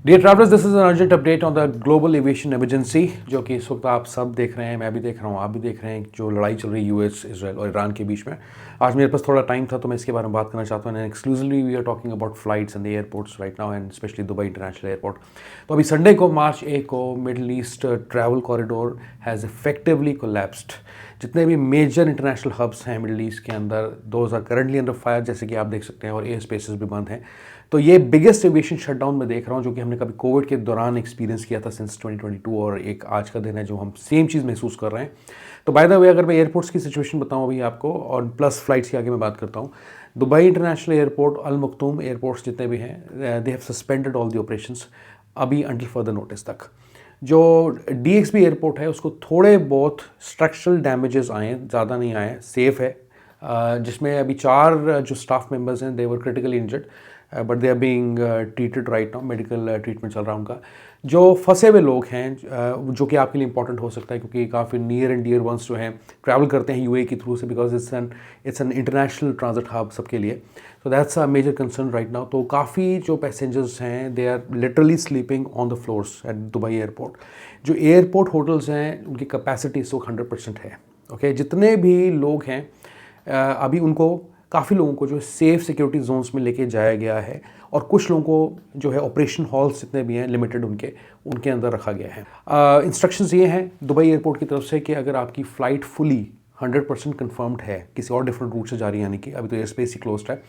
Dear travellers, this is an urgent update on the global aviation emergency, जो कि इस वक्त आप सब देख रहे हैं, मैं भी देख रहा हूँ, आप भी देख रहे हैं, जो लड़ाई चल रही है यूएस, इसराइल और ईरान के बीच में। आज मेरे पास थोड़ा टाइम था तो मैं इसके बारे में बात करना चाहता हूँ। And exclusively we are talking about flights and the airports right now, and specially Dubai international airport. तो अभी संडे को मार्च 1 को middle east travel corridor has effectively collapsed. जितने भी मेजर इंटरनेशनल हब्स हैं मिडल ईस्ट के अंदर, those are currently under fire, जैसे कि आप देख सकते हैं, और एयर स्पेसेस भी बंद हैं। तो ये बिगेस्ट एविएशन शटडाउन मैं देख रहा हूँ, जो कि हमने कभी कोविड के दौरान एक्सपीरियंस किया था सिंस 2022, और एक आज का दिन है जो हम सेम चीज़ महसूस कर रहे हैं। तो बाय द वे, अगर मैं एयरपोर्ट्स की सिचुएशन बताऊँ अभी आपको, और प्लस फ्लाइट्स की आगे मैं बात करता हूँ। दुबई इंटरनेशनल एयरपोर्ट, अल मखतूम एयरपोर्ट्स जितने भी हैं, they have suspended all the operations अभी अंटिल फर्दर नोटिस तक। जो DXB एयरपोर्ट है उसको थोड़े बहुत स्ट्रक्चरल डैमेजेस आए हैं, ज़्यादा नहीं आए, सेफ़ है। जिसमें अभी 4 जो स्टाफ मेंबर्स हैं, they were critically injured, but they are being treated right now, medical treatment चल रहा है उनका। जो फंसे हुए लोग हैं, जो कि आपके लिए इंपॉर्टेंट हो सकता है, क्योंकि काफ़ी नियर एंड डियर वंस जो हैं ट्रैवल करते हैं UAE के थ्रू से, because it's an international transit hub सबके लिए। So that's a major concern right now. तो काफ़ी जो पैसेंजर्स हैं, they are literally sleeping on the floors at Dubai airport. जो एयरपोर्ट होटल्स हैं उनकी कैपेसिटी इस वक्त 100% है। ओके, जितने भी लोग हैं, अभी उनको काफ़ी लोगों को जो सेफ़ सिक्योरिटी जोन्स में लेके जाया गया है, और कुछ लोगों को जो है ऑपरेशन हॉल्स जितने भी हैं लिमिटेड उनके अंदर रखा गया है। इंस्ट्रक्शंस ये हैं दुबई एयरपोर्ट की तरफ से कि अगर आपकी फ़्लाइट फुली 100% कन्फर्म्ड है, किसी और डिफरेंट रूट से जा रही है, यानी कि अभी तो एयर स्पेस ही क्लोज्ड है,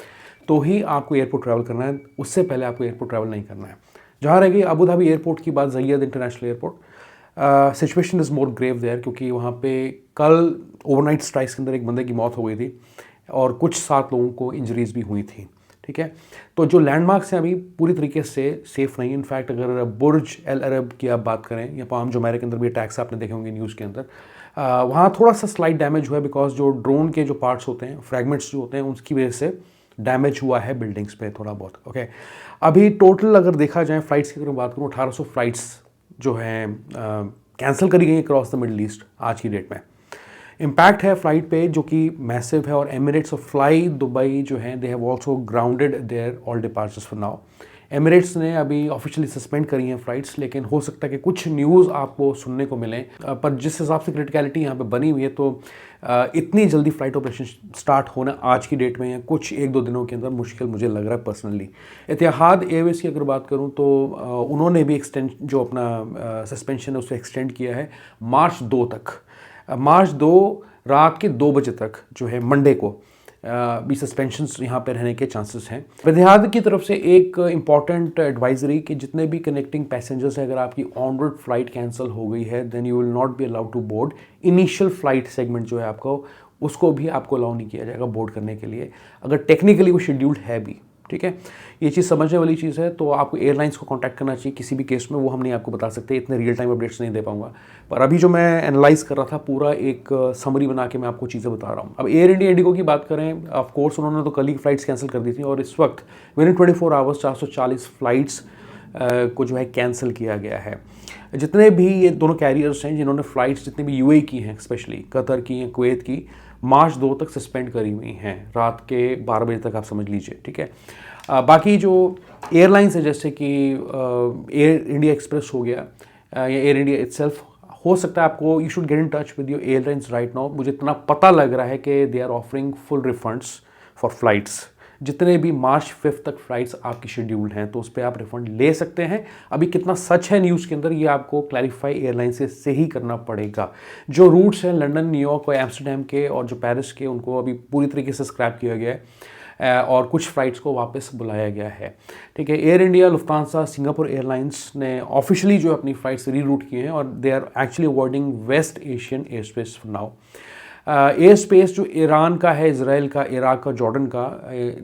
तो ही आपको एयरपोर्ट ट्रैवल करना है। उससे पहले आपको एयरपोर्ट ट्रैवल नहीं करना है। जहाँ रह गई अबू धाबी एयरपोर्ट की बात, Zayed international airport, situation is more grave there, क्योंकि वहाँ पे कल ओवरनाइट स्ट्राइक्स के अंदर एक बंदे की मौत हो गई थी, और कुछ 7 लोगों को इंजरीज भी हुई थी। ठीक है, तो जो लैंडमार्क्स हैं अभी पूरी तरीके से सेफ़ नहीं। इनफैक्ट अगर बुर्ज अल अरब की आप बात करें, या पाम जुमैरा के अंदर भी अटैक्स आपने देखे होंगे न्यूज़ के अंदर, वहाँ थोड़ा सा स्लाइट डैमेज हुआ है, बिकॉज जो ड्रोन के जो पार्ट्स होते हैं, फ्रैगमेंट्स जो होते हैं, उसकी वजह से डैमेज हुआ है बिल्डिंग्स पे थोड़ा बहुत। ओके, अभी टोटल अगर देखा जाए फ्लाइट्स की अगर बात करूँ, 1800 फ्लाइट्स जो हैं कैंसिल करी गई अक्रॉस द मिडल ईस्ट आज की डेट में। इम्पैक्ट है फ्लाइट पे जो कि मैसिव है, और एमिरेट्स और फ्लाई दुबई जो हैं, they have also grounded their all departures for now. Emirates ने अभी ऑफिशियली सस्पेंड करी हैं फ़्लाइट्स, लेकिन हो सकता है कि कुछ न्यूज़ आपको सुनने को मिलें, पर जिस हिसाब से क्रिटिकलिटी यहाँ पे बनी हुई है, तो इतनी जल्दी फ़्लाइट ऑपरेशन स्टार्ट होना आज की डेट में, या कुछ 1-2 दिनों के अंदर, मुश्किल मुझे लग रहा है पर्सनली। इतिहाद एयरवेज की अगर बात करूँ तो उन्होंने भी एक्सटेंड जो अपना सस्पेंशन है उसे एक्सटेंड किया है मार्च 2 तक। मार्च 2 रात के 2 बजे तक जो है मंडे को भी सस्पेंशंस यहाँ पे रहने के चांसेस हैं। इतिहाद की तरफ से एक इम्पॉर्टेंट एडवाइजरी कि जितने भी कनेक्टिंग पैसेंजर्स हैं, अगर आपकी ऑन रोड फ्लाइट कैंसिल हो गई है, then you will not be allowed to board. Initial flight segment जो है आपको, उसको भी आपको अलाउ नहीं किया जाएगा बोर्ड करने के लिए, अगर टेक्निकली वो शेड्यूल्ड है भी। ठीक है, ये चीज़ समझने वाली चीज़ है। तो आपको एयरलाइंस को कांटेक्ट करना चाहिए किसी भी केस में, वो हम नहीं आपको बता सकते, इतने रियल टाइम अपडेट्स नहीं दे पाऊंगा। पर अभी जो मैं एनालाइज कर रहा था, पूरा एक समरी बना के मैं आपको चीज़ें बता रहा हूँ। अब एयर इंडिया इंडिगो की बात करें, ऑफ कोर्स उन्होंने तो कल ही फ्लाइट्स कैंसिल कर दी थी, और इस वक्त विद इन 24 आवर्स 440 फ्लाइट्स को जो है कैंसिल किया गया है। जितने भी ये दोनों कैरियर्स हैं जिन्होंने फ़्लाइट्स जितने भी UAE की हैं, स्पेशली कतर की हैं, कुवैत की, मार्च 2 तक सस्पेंड करी हुई हैं, रात के 12 बजे तक आप समझ लीजिए। ठीक है, बाकी जो एयरलाइंस है, जैसे कि एयर इंडिया एक्सप्रेस हो गया, या एयर इंडिया इटसेल्फ, हो सकता है आपको, you should get in touch with your airlines right now. मुझे इतना पता लग रहा है कि they are offering full refunds for flights. जितने भी मार्च 5 तक फ्लाइट्स आपकी शेड्यूल्ड हैं, तो उस पर आप रिफंड ले सकते हैं। अभी कितना सच है न्यूज़ के अंदर, ये आपको क्लैरिफाई एयरलाइन से ही करना पड़ेगा। जो रूट्स हैं लंदन, न्यूयॉर्क और एम्स्टर्डम के, और जो पेरिस के, उनको अभी पूरी तरीके से स्क्रैप किया गया है, और कुछ फ़्लाइट्स को वापस बुलाया गया है। ठीक है, Air India, Lufthansa, Singapore airlines ने ऑफिशियली जो अपनी फ़्लाइट्स रीरूट किए हैं, और they are actually avoiding west Asian air space for now. Air space जो ईरान का है, इसराइल का, इराक का, जॉर्डन का,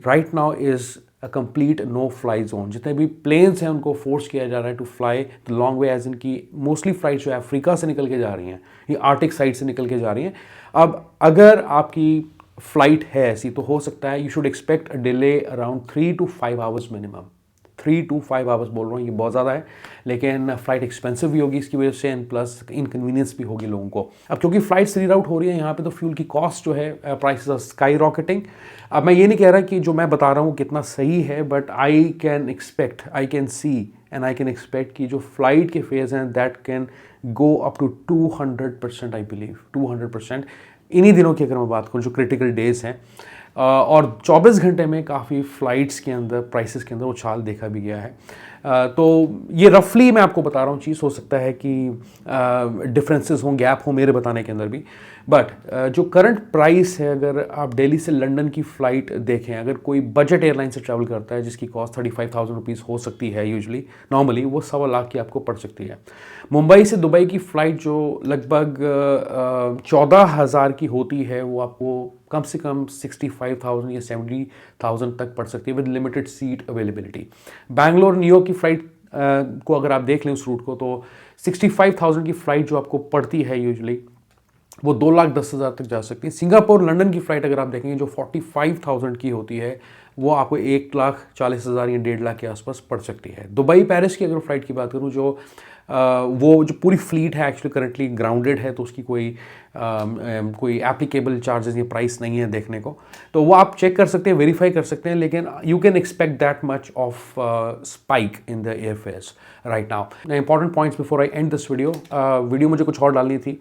right now is a complete no fly zone. जितने भी प्लेन्स हैं उनको फोर्स किया जा रहा है to fly the long way, as इनकी मोस्टली फ़्लाइट्स जो है अफ्रीका से निकल के जा रही हैं, ये आर्टिक साइड से निकल के जा रही हैं। अब अगर आपकी फ़्लाइट है ऐसी, तो हो सकता है you should expect a delay around 3 to 5 hours minimum. 3 to 5 hours बोल रहा हूँ, ये बहुत ज़्यादा है, लेकिन फ़्लाइट एक्सपेंसिव भी होगी इसकी वजह से एंड प्लस इनकन्वीनियंस भी होगी लोगों को। अब क्योंकि फ़्लाइट्स रीराउट हो रही है यहाँ पे, तो फ्यूल की कॉस्ट जो है प्राइसेस आर स्काई रॉकेटिंग। अब मैं ये नहीं कह रहा कि जो मैं बता रहा हूँ कितना सही है, but I can see and I can expect कि जो फ्लाइट के फेयर्स हैं that can go up to 200%, I believe 200% इन्हीं दिनों की अगर मैं बात करूँ जो क्रिटिकल डेज हैं। और 24 घंटे में काफ़ी फ़्लाइट्स के अंदर प्राइसेस के अंदर उछाल देखा भी गया है। तो ये रफली मैं आपको बता रहा हूँ चीज़, हो सकता है कि डिफरेंसेस हों, गैप हो मेरे बताने के अंदर भी, बट जो करंट प्राइस है, अगर आप दिल्ली से लंदन की फ़्लाइट देखें, अगर कोई बजट एयरलाइन से ट्रैवल करता है जिसकी कॉस्ट 35,000 रुपीज़ हो सकती है यूजुअली, नॉर्मली वो 1.25 लाख की आपको पड़ सकती है। मुंबई से दुबई की फ़्लाइट जो लगभग 14,000 की होती है, वो आपको कम से कम 65,000 या 70,000 तक पड़ सकती है with limited seat availability. Bangalore New York की फ़्लाइट को अगर आप देख लें उस रूट को, तो 65,000 की फ़्लाइट जो आपको पड़ती है यूजुअली, वो 2,10,000 तक जा सकती है। सिंगापुर लंदन की फ़्लाइट अगर आप देखेंगे जो 45,000 की होती है, वो आपको 1,40,000 या 1.5 लाख के आसपास पड़ सकती है। दुबई पेरिस की अगर फ़्लाइट की बात करूँ, वो जो पूरी फ्लीट है एक्चुअली करंटली ग्राउंडेड है, तो उसकी कोई एप्लीकेबल चार्जेस या प्राइस नहीं है देखने को, तो वो आप चेक कर सकते हैं, वेरीफाई कर सकते हैं, लेकिन you can expect that much of spike in the air fares right now. Important points before I end this video मुझे कुछ और डालनी थी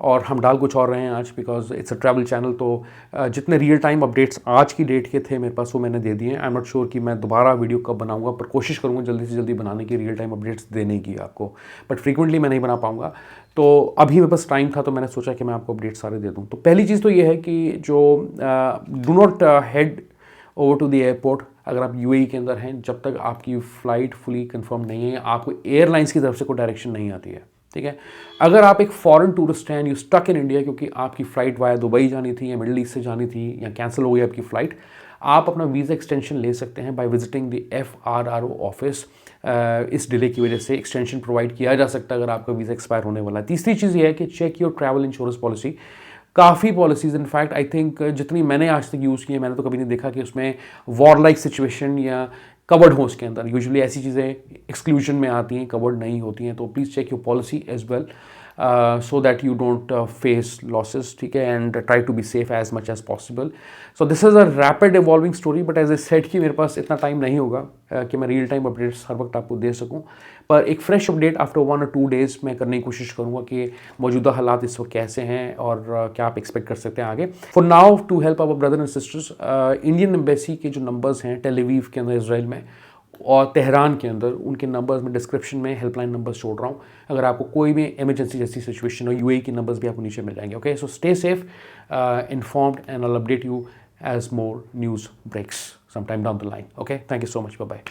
और हम डाल कुछ और रहे हैं आज, because it's a travel channel. तो जितने रियल टाइम अपडेट्स आज की डेट के थे मेरे पास, वो मैंने दे दिए हैं। आई एम नॉट श्योर कि मैं दोबारा वीडियो कब बनाऊंगा, पर कोशिश करूंगा जल्दी से जल्दी बनाने की, रियल टाइम अपडेट्स देने की आपको, बट फ्रीक्वेंटली मैं नहीं बना पाऊंगा। तो अभी मेरे पास टाइम था, तो मैंने सोचा कि मैं आपको अपडेट्स सारे दे दूँ। तो पहली चीज़ तो ये है कि जो do not head over to the airport अगर आप यूएई के अंदर हैं, जब तक आपकी फ़्लाइट फुली कंफर्म नहीं है, आपको एयरलाइंस की तरफ से कोई डायरेक्शन नहीं आती है, ठीक है। अगर आप एक फॉरेन टूरिस्ट हैं, यू स्टक इन इंडिया, क्योंकि आपकी फ़्लाइट वाया दुबई जानी थी या मिडिल ईस्ट से जानी थी या कैंसिल हो गई आपकी फ़्लाइट, आप अपना वीज़ा एक्सटेंशन ले सकते हैं by visiting the FRRO office. इस डिले की वजह से एक्सटेंशन प्रोवाइड किया जा सकता है अगर आपका वीज़ा एक्सपायर होने वाला है। तीसरी चीज़ ये है कि check your travel insurance policy. काफ़ी पॉलिसीज़, इनफैक्ट आई थिंक जितनी मैंने आज तक यूज़ की है, मैंने तो कभी नहीं देखा कि उसमें वॉर लाइक सिचुएशन या कवर्ड हो उसके अंदर। यूजुअली ऐसी चीज़ें एक्सक्लूजन में आती हैं, कवर्ड नहीं होती हैं। तो please check your policy as well so that you don't face losses, ठीक है, and try to be safe as much as possible. So this is a rapid evolving story, but as I said कि मेरे पास इतना time नहीं होगा कि मैं real time updates हर वक्त आपको दे सकूं, पर एक fresh update after 1 or 2 days मैं करने की कोशिश करूंगा कि मौजूदा हालात इस वक्त कैसे हैं और क्या आप एक्सपेक्ट कर सकते हैं आगे। For now, to help our brother and sisters, Indian embassy के जो नंबर्स हैं टेल अवीव के अंदर इजराइल में और तेहरान के अंदर, उनके नंबर्स में डिस्क्रिप्शन में हेल्पलाइन नंबर्स छोड़ रहा हूँ। अगर आपको कोई भी इमरजेंसी जैसी सिचुएशन हो, यूएई के नंबर्स भी आपको नीचे मिल जाएंगे। Okay, so stay safe, informed, and I will update you as more news breaks sometime down the line. Okay, thank you so much. Bye bye.